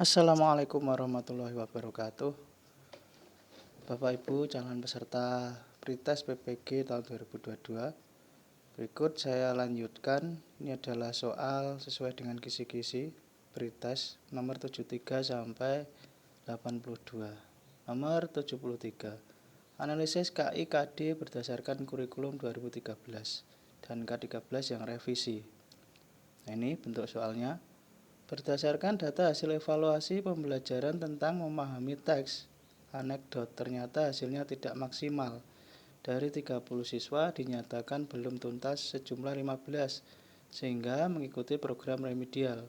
Assalamualaikum warahmatullahi wabarakatuh. Bapak Ibu calon peserta Pretest PPG tahun 2022. Berikut saya lanjutkan. Ini adalah soal sesuai dengan kisi-kisi Pretest nomor 73 sampai 82. Nomor 73. Analisis KI KD berdasarkan kurikulum 2013 dan K13 yang revisi. Nah, ini bentuk soalnya. Berdasarkan data hasil evaluasi pembelajaran tentang memahami teks, anekdot ternyata hasilnya tidak maksimal. Dari 30 siswa dinyatakan belum tuntas sejumlah 15, sehingga mengikuti program remedial.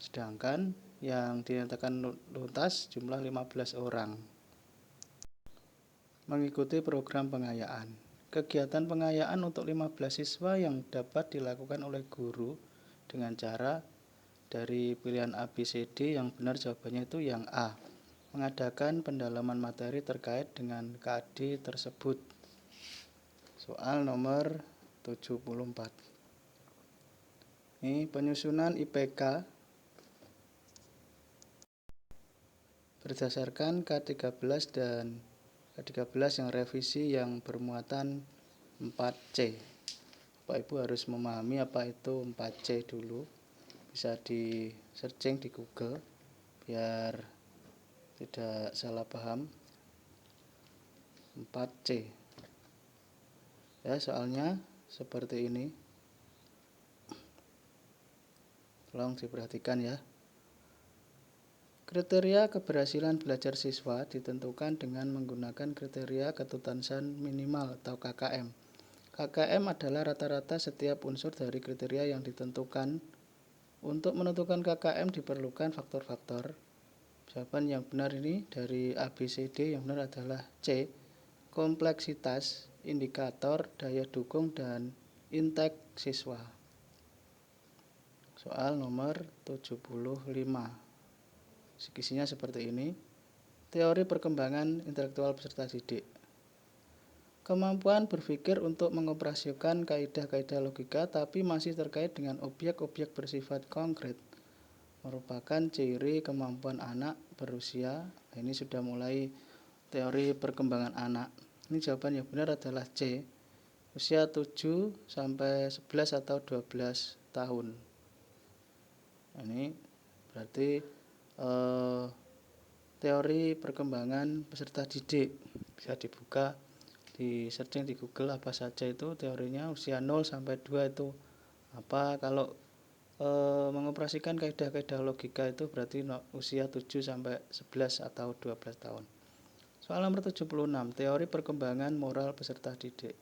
Sedangkan yang dinyatakan tuntas jumlah 15 orang. Mengikuti program pengayaan. Kegiatan pengayaan untuk 15 siswa yang dapat dilakukan oleh guru dengan cara dari pilihan A, B, C, D, yang benar jawabannya itu yang A. Mengadakan pendalaman materi terkait dengan KD tersebut. Soal nomor 74. Ini penyusunan IPK berdasarkan K13 dan K13 yang revisi yang bermuatan 4C. Bapak Ibu harus memahami apa itu 4C dulu. Bisa di searching di Google biar tidak salah paham. 4C ya, soalnya seperti ini, tolong diperhatikan ya. Kriteria keberhasilan belajar siswa ditentukan dengan menggunakan kriteria ketuntasan minimal atau KKM. KKM adalah rata-rata setiap unsur dari kriteria yang ditentukan. Untuk menentukan KKM diperlukan faktor-faktor. Jawaban yang benar ini dari A, B, C, D, yang benar adalah C. Kompleksitas, indikator, daya dukung, dan intek siswa. Soal nomor 75. Sekisinya seperti ini. Teori perkembangan intelektual peserta didik. Kemampuan berpikir untuk mengoperasikan kaidah-kaidah logika tapi masih terkait dengan objek-objek bersifat konkret merupakan ciri kemampuan anak berusia. Ini sudah mulai teori perkembangan anak. Ini jawaban yang benar adalah C. Usia 7 sampai 11 atau 12 tahun. Ini berarti teori perkembangan peserta didik. Bisa dibuka di searching di Google apa saja itu teorinya. Usia 0 sampai 2 itu apa. Kalau mengoperasikan kaidah-kaidah logika itu berarti usia 7 sampai 11 atau 12 tahun. Soal nomor 76, teori perkembangan moral peserta didik.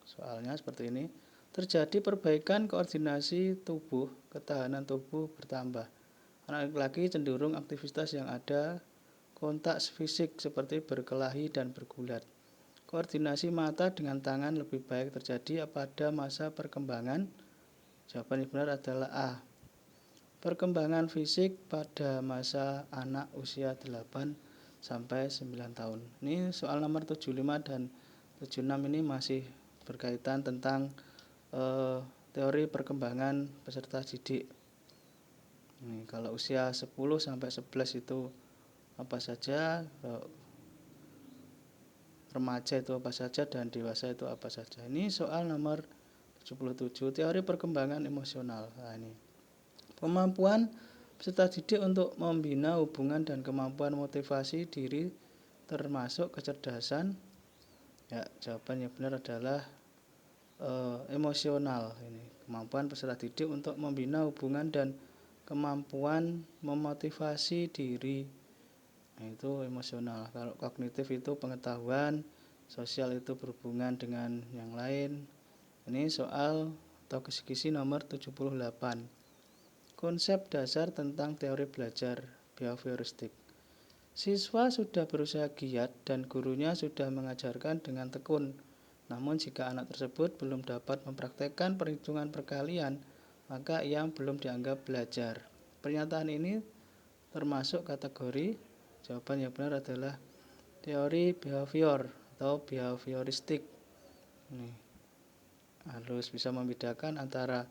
Soalnya seperti ini. Terjadi perbaikan koordinasi tubuh, ketahanan tubuh bertambah. Anak laki-laki cenderung aktivitas yang ada kontak fisik seperti berkelahi dan bergulat. Koordinasi mata dengan tangan lebih baik terjadi pada masa perkembangan. Jawaban yang benar adalah A. Perkembangan fisik pada masa anak usia 8 sampai 9 tahun. Ini soal nomor 75 dan 76 ini masih berkaitan tentang teori perkembangan peserta didik. Ini, kalau usia 10 sampai 11 itu apa saja, remaja itu apa saja, dan dewasa itu apa saja. Ini soal nomor 77, teori perkembangan emosional. Nah, ini kemampuan peserta didik untuk membina hubungan dan kemampuan motivasi diri termasuk kecerdasan. Ya, jawaban yang benar adalah emosional. Ini kemampuan peserta didik untuk membina hubungan dan kemampuan memotivasi diri. Nah, itu emosional. Kalau kognitif itu pengetahuan, sosial itu berhubungan dengan yang lain. Ini soal atau kisi-kisi nomor 78. Konsep dasar tentang teori belajar behavioristik. Siswa sudah berusaha giat dan gurunya sudah mengajarkan dengan tekun. Namun jika anak tersebut belum dapat mempraktekkan perhitungan perkalian, maka ia belum dianggap belajar. Pernyataan ini termasuk kategori. Jawaban yang benar adalah teori behavior atau behavioristik. Ini harus bisa membedakan antara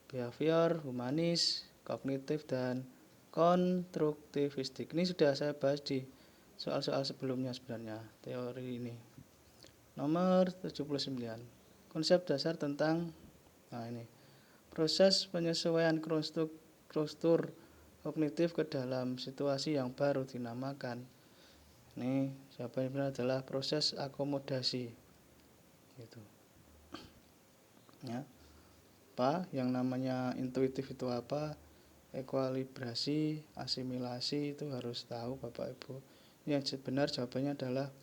behavior, humanis, kognitif dan konstruktivistik. Ini sudah saya bahas di soal-soal sebelumnya sebenarnya, teori ini. Nomor 79. Konsep dasar tentang ini. Proses penyesuaian struktur kognitif ke dalam situasi yang baru dinamakan. Ini jawabannya adalah proses akomodasi. Gitu. Ya. Apa yang namanya intuitif itu apa? Ekuilibrasi, asimilasi itu harus tahu Bapak Ibu. Yang benar jawabannya adalah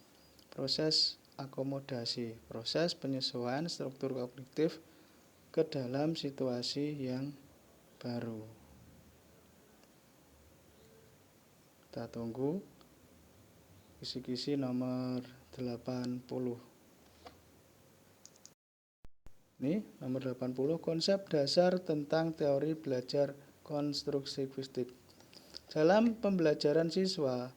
proses akomodasi, proses penyesuaian struktur kognitif ke dalam situasi yang baru. Kita tunggu kisi-kisi nomor 80. Ini nomor 80, konsep dasar tentang teori belajar konstruktivistik. Dalam pembelajaran siswa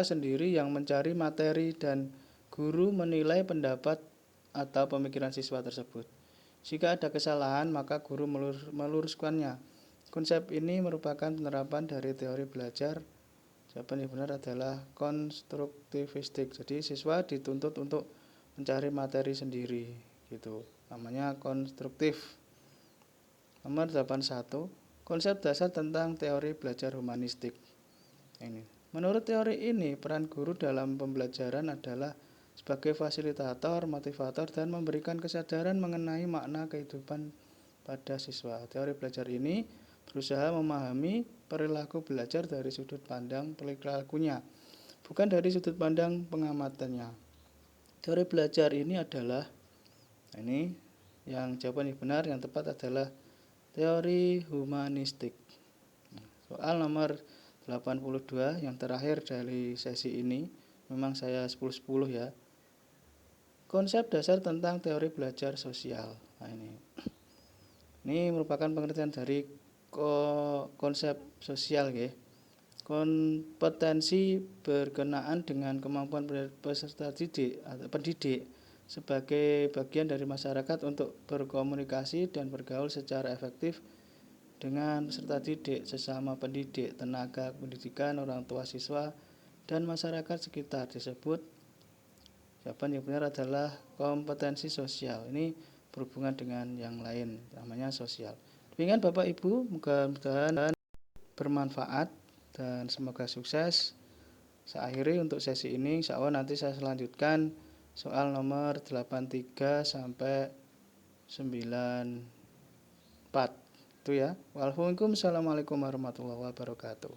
sendiri yang mencari materi dan guru menilai pendapat atau pemikiran siswa tersebut. Jika ada kesalahan, maka guru meluruskannya. Konsep ini merupakan penerapan dari teori belajar. Jawaban yang benar adalah konstruktivistik. Jadi siswa dituntut untuk mencari materi sendiri, gitu. Namanya konstruktif. Nomor 81, konsep dasar tentang teori belajar humanistik. Ini. Menurut teori ini, peran guru dalam pembelajaran adalah sebagai fasilitator, motivator, dan memberikan kesadaran mengenai makna kehidupan pada siswa. Teori belajar ini berusaha memahami perilaku belajar dari sudut pandang perilakunya, bukan dari sudut pandang pengamatannya. Teori belajar ini adalah, ini yang jawaban yang benar, yang tepat adalah teori humanistik. Soal nomor 82 yang terakhir dari sesi ini, memang saya 10-10 ya. Konsep dasar tentang teori belajar sosial. Nah, ini merupakan pengertian dari konsep sosial ya. Kompetensi berkenaan dengan kemampuan peserta didik atau pendidik sebagai bagian dari masyarakat untuk berkomunikasi dan bergaul secara efektif dengan peserta didik, sesama pendidik, tenaga pendidikan, orang tua siswa, dan masyarakat sekitar. Disebut, jawaban yang benar adalah kompetensi sosial. Ini berhubungan dengan yang lain, namanya sosial. Demikian Bapak Ibu, mudah-mudahan bermanfaat dan semoga sukses. Saya akhiri untuk sesi ini, insya Allah nanti saya selanjutkan soal nomor 83 sampai 94. Itu ya. Waalaikumsalam warahmatullahi wabarakatuh.